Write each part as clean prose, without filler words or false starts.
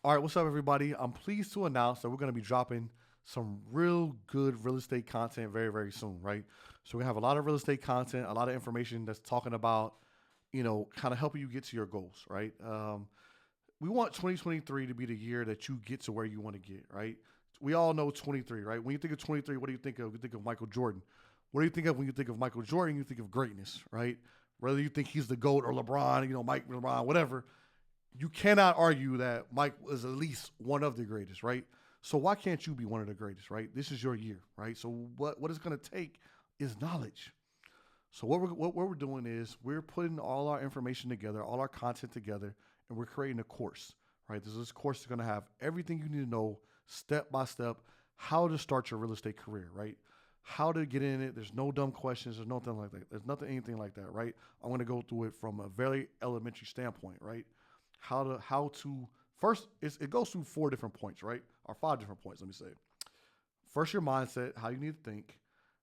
All right, what's up, everybody? I'm pleased to announce that we're going to be dropping some real good real estate content very, very soon, right? So we're going to have a lot of real estate content, a lot of information that's talking about, kind of helping you get to your goals, right? We want 2023 to be the year that you get to where you want to get, right? We all know 23, right? When you think of 23, what do you think of? You think of Michael Jordan. What do you think of when you think of Michael Jordan? You think of greatness, right? Whether you think he's the GOAT or LeBron, Mike, LeBron, whatever, you cannot argue that Mike was at least one of the greatest, right? So why can't you be one of the greatest, right? This is your year, right? So what it's going to take is knowledge. So what we're doing is we're putting all our information together, all our content together, and we're creating a course, right? This course is going to have everything you need to know, step by step, how to start your real estate career, right? How to get in it. There's no dumb questions. There's nothing like that. There's anything like that, right? I'm going to go through it from a very elementary standpoint, right? How to first it goes through 4 different points, right? Or 5 different points, let me say. First, your mindset, how you need to think,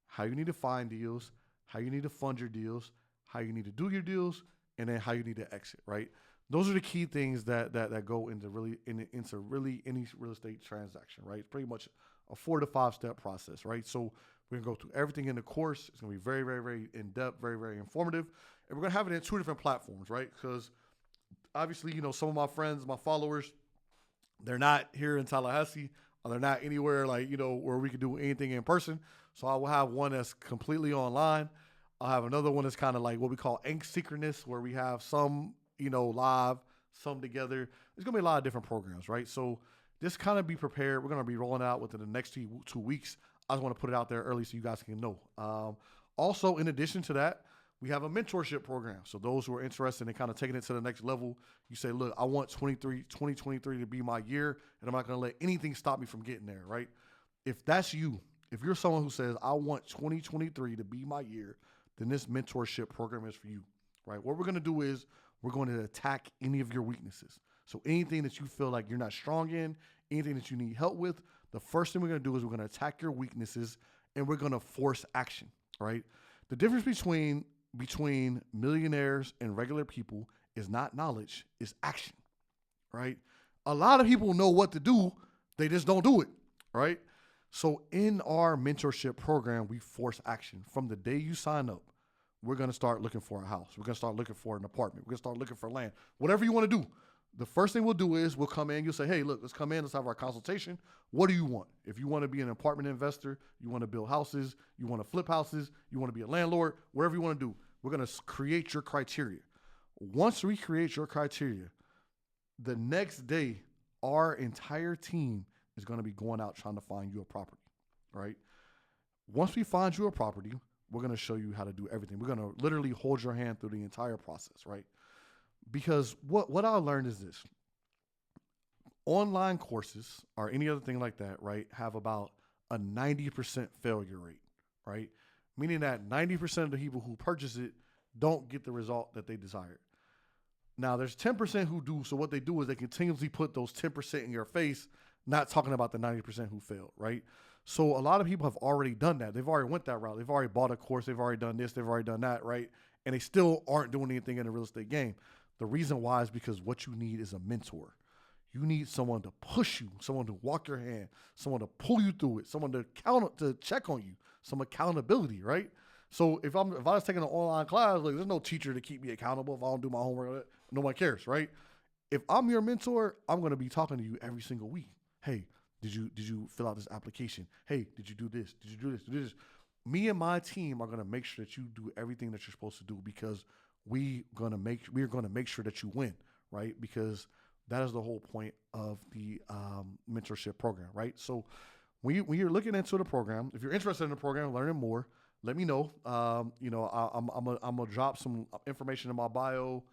how you need to find deals, how you need to fund your deals, how you need to do your deals, and then how you need to exit, right? Those are the key things that go into really any real estate transaction, right? It's pretty much a 4 to 5 step process, right? So we're gonna go through everything in the course. It's gonna be very, very, very in depth, very, very informative, and we're gonna have it in 2 different platforms, right? Because obviously, some of my friends, my followers, they're not here in Tallahassee, or they're not anywhere where we can do anything in person. So I will have one that's completely online. I'll have another one that's kind of like what we call asynchronous, where we have some, live, some together. There's going to be a lot of different programs, right? So just kind of be prepared. We're going to be rolling out within the next 2 weeks. I just want to put it out there early so you guys can know. Also, in addition to that, we have a mentorship program. So those who are interested in kind of taking it to the next level, you say, look, I want 2023 to be my year, and I'm not going to let anything stop me from getting there, right? If that's you, if you're someone who says, I want 2023 to be my year, then this mentorship program is for you, right? What we're going to do is we're going to attack any of your weaknesses. So anything that you feel like you're not strong in, anything that you need help with, the first thing we're going to do is we're going to attack your weaknesses, and we're going to force action, right? The difference between millionaires and regular people is not knowledge, it's action, right? A lot of people know what to do, they just don't do it, right? So in our mentorship program, we force action. From the day you sign up, we're going to start looking for a house. We're going to start looking for an apartment. We're going to start looking for land. Whatever you want to do. The first thing we'll do is we'll come in. You'll say, hey, look, let's come in. Let's have our consultation. What do you want? If you want to be an apartment investor, you want to build houses, you want to flip houses, you want to be a landlord, whatever you want to do, we're going to create your criteria. Once we create your criteria, the next day, our entire team is going to be going out trying to find you a property, right? Once we find you a property, we're going to show you how to do everything. We're going to literally hold your hand through the entire process, right? Because what I learned is this. Online courses or any other thing like that, right, have about a 90% failure rate, right? Meaning that 90% of the people who purchase it don't get the result that they desired. Now, there's 10% who do, so what they do is they continuously put those 10% in your face, not talking about the 90% who failed, right? So a lot of people have already done that. They've already went that route. They've already bought a course. They've already done this. They've already done that, right? And they still aren't doing anything in the real estate game. The reason why is because what you need is a mentor. You need someone to push you, someone to walk your hand, someone to pull you through it, someone to check on you, some accountability, right? So if I was taking an online class, like there's no teacher to keep me accountable if I don't do my homework. No one cares, right? If I'm your mentor, I'm going to be talking to you every single week. Hey, did you fill out this application? Hey, did you do this? Did you do this? Did you do this? Me and my team are going to make sure that you do everything that you're supposed to do because we're going to make sure that you win, right? Because that is the whole point of the mentorship program, right? So when you're looking into the program, if you're interested in the program, learning more, let me know. I'm gonna drop some information in my bio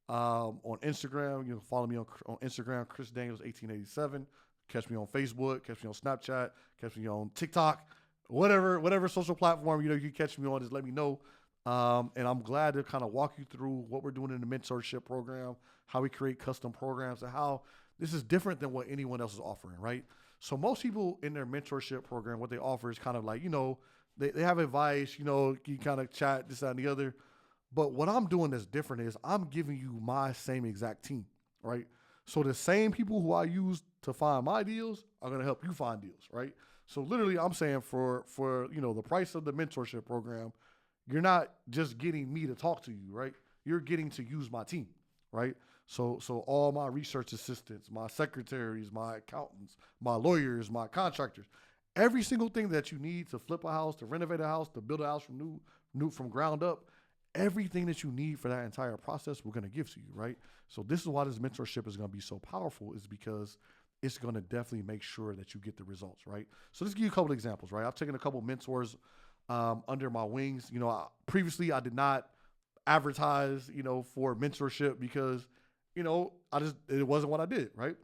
on Instagram. You can follow me on Instagram, Chris Daniels 1887. Catch me on Facebook. Catch me on Snapchat. Catch me on TikTok. Whatever social platform you can catch me on. Just let me know. And I'm glad to kind of walk you through what we're doing in the mentorship program, how we create custom programs, and how this is different than what anyone else is offering, right? So most people in their mentorship program, what they offer is kind of like, they have advice, you kind of chat, this, that, and the other. But what I'm doing that's different is I'm giving you my same exact team, right? So the same people who I use to find my deals are going to help you find deals, right? So literally, I'm saying for the price of the mentorship program, you're not just getting me to talk to you, right? You're getting to use my team, right? So all my research assistants, my secretaries, my accountants, my lawyers, my contractors, every single thing that you need to flip a house, to renovate a house, to build a house from ground up, everything that you need for that entire process, we're going to give to you, right? So this is why this mentorship is going to be so powerful, is because it's going to definitely make sure that you get the results, right? So let's give you a couple of examples, right? I've taken a couple of mentors under my wings. Previously I did not advertise, for mentorship because, it wasn't what I did, right?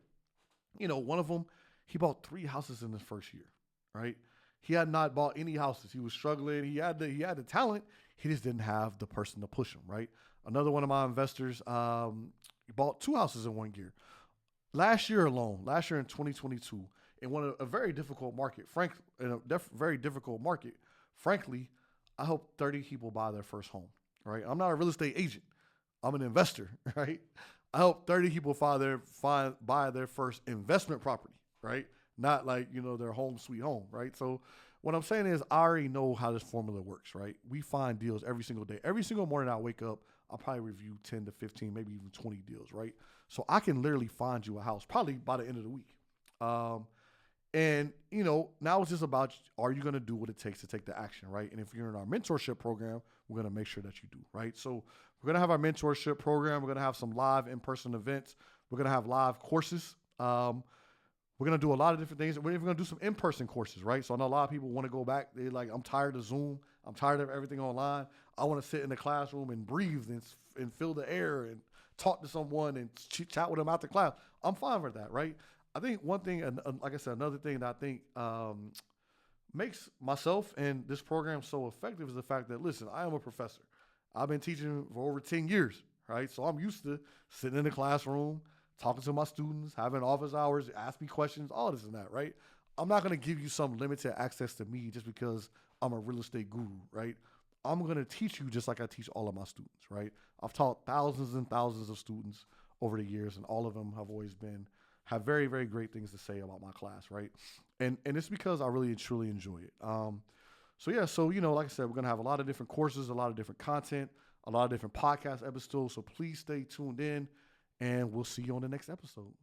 One of them, he bought 3 houses in his first year, right? He had not bought any houses. He was struggling. He had the talent. He just didn't have the person to push him, right? Another one of my investors, he bought 2 houses in 1 year. Last year in 2022, in a very difficult market, very difficult market, frankly, I helped 30 people buy their first home, right? I'm not a real estate agent. I'm an investor, right? I helped 30 people buy their first investment property, right? Not like, their home sweet home, right? So what I'm saying is I already know how this formula works, right? We find deals every single day. Every single morning I wake up, I'll probably review 10 to 15, maybe even 20 deals, right? So I can literally find you a house probably by the end of the week. Now it's just about, are you going to do what it takes to take the action, right? And if you're in our mentorship program, we're going to make sure that you do, right? So we're going to have our mentorship program. We're going to have some live in-person events. We're going to have live courses. We're going to do a lot of different things. We're even going to do some in-person courses, right? So I know a lot of people want to go back. They're like, I'm tired of Zoom. I'm tired of everything online. I want to sit in the classroom and breathe and feel the air and talk to someone and chat with them out the class. I'm fine with that, right? I think one thing, and like I said, another thing that I think makes myself and this program so effective is the fact that, listen, I am a professor. I've been teaching for over 10 years, right? So I'm used to sitting in the classroom, talking to my students, having office hours, ask me questions, all this and that, right? I'm not going to give you some limited access to me just because I'm a real estate guru, right? I'm going to teach you just like I teach all of my students, right? I've taught thousands and thousands of students over the years, and all of them have very, very great things to say about my class, right? And it's because I really and truly enjoy it. Like I said, we're going to have a lot of different courses, a lot of different content, a lot of different podcast episodes. So please stay tuned in, and we'll see you on the next episode.